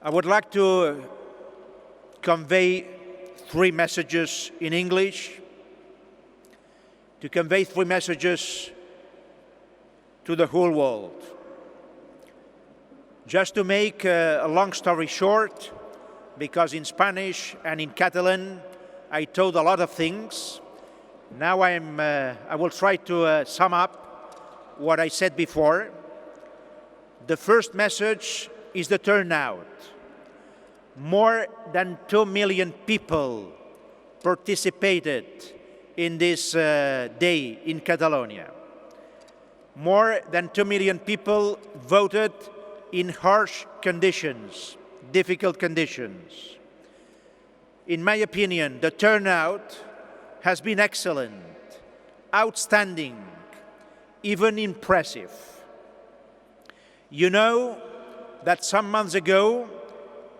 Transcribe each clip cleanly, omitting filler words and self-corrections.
I would like to convey three messages in English, to convey three messages to the whole world. Just to make a long story short, because in Spanish and in Catalan I told a lot of things, now I will try to sum up what I said before. The first message is the turnout. More than 2 million people participated in this day in Catalonia. More than 2 million people voted in harsh conditions, difficult conditions. In my opinion, the turnout has been excellent, outstanding, even impressive. You know that some months ago,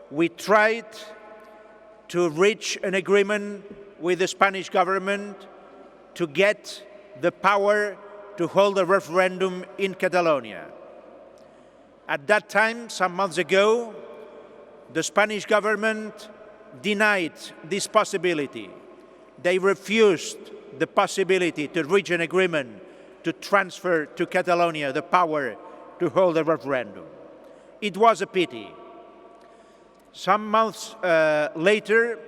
we tried to reach an agreement with the Spanish government to get the power to hold a referendum in Catalonia. At that time, some months ago, the Spanish government denied this possibility. They refused the possibility to reach an agreement to transfer to Catalonia the power to hold a referendum. It was a pity. Some months later,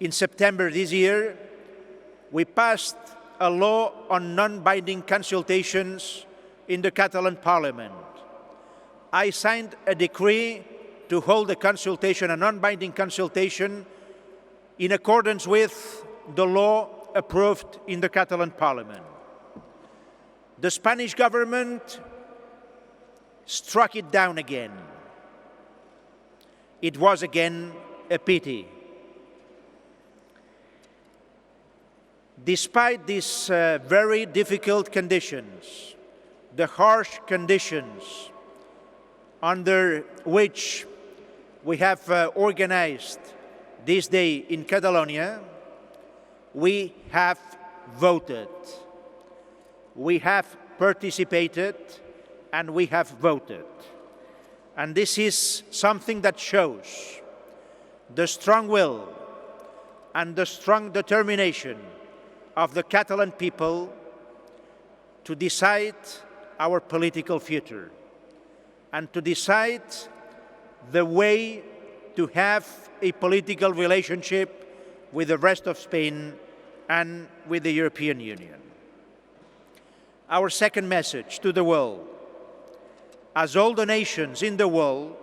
in September this year, we passed a law on non-binding consultations in the Catalan Parliament. I signed a decree to hold a consultation, a non-binding consultation, in accordance with the law approved in the Catalan Parliament. The Spanish government struck it down again. It was again a pity. Despite these very difficult conditions, the harsh conditions under which we have organized this day in Catalonia, we have voted. We have participated and we have voted. And this is something that shows the strong will and the strong determination of the Catalan people to decide our political future and to decide the way to have a political relationship with the rest of Spain and with the European Union. Our second message to the world: as all the nations in the world,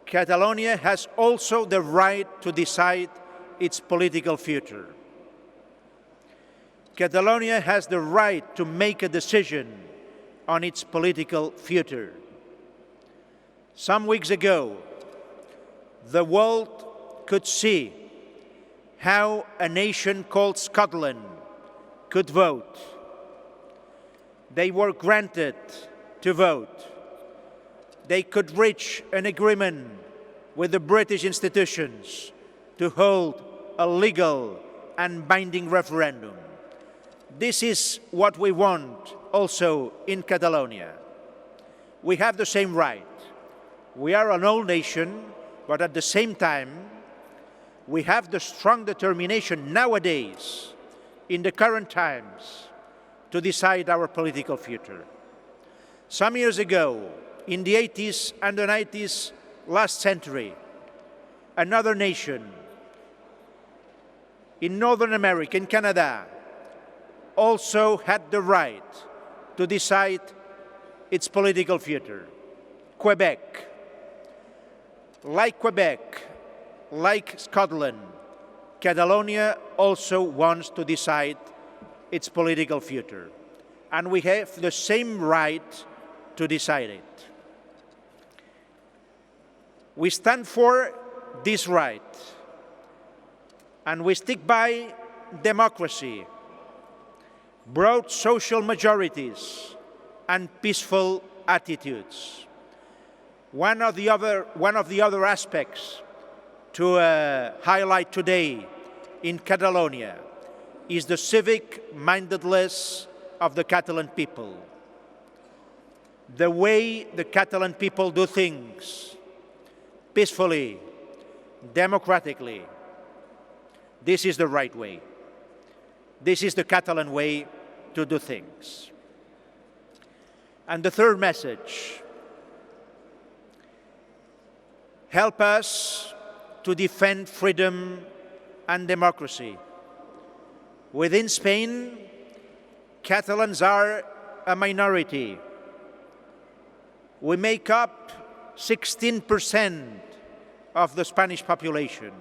Catalonia has also the right to decide its political future. Catalonia has the right to make a decision on its political future. Some weeks ago, the world could see how a nation called Scotland could vote. They were granted to vote. They could reach an agreement with the British institutions to hold a legal and binding referendum. This is what we want also in Catalonia. We have the same right. We are an old nation, but at the same time, we have the strong determination nowadays, in the current times, to decide our political future. Some years ago, in the 80s and the 90s last century, another nation in Northern America, in Canada, also had the right to decide its political future. Quebec. Like Quebec, like Scotland, Catalonia also wants to decide its political future. And we have the same right to decide it. We stand for this right, and we stick by democracy, broad social majorities, and peaceful attitudes. One of the other aspects to highlight today in Catalonia is the civic mindedness of the Catalan people. the way the Catalan people do things, peacefully, democratically. This is the right way. This is the Catalan way to do things. And the third message: help us to defend freedom and democracy. Within Spain, Catalans are a minority. We make up 16% of the Spanish population.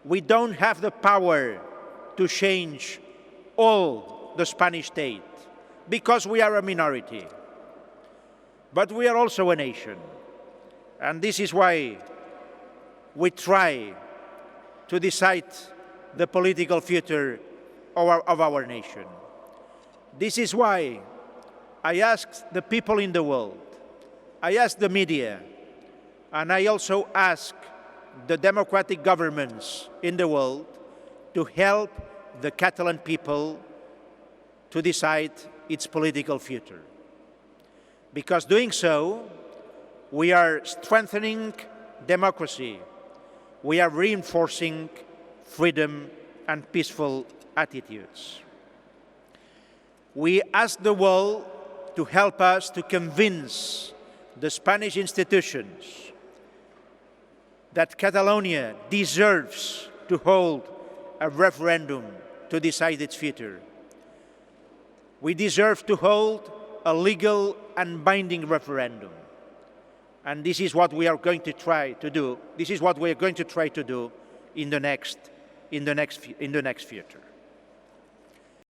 We don't have the power to change all the Spanish state because we are a minority. But we are also a nation. And this is why we try to decide the political future of our nation. This is why I asked the people in the world, I asked the media, and I also ask the democratic governments in the world to help the Catalan people to decide its political future. Because doing so, we are strengthening democracy, we are reinforcing freedom and peaceful attitudes. We ask the world to help us to convince the Spanish institutions that Catalonia deserves to hold a referendum to decide its future. We deserve to hold a legal and binding referendum. And this is what we are going to try to do. This is what we are going to try to do in the next future.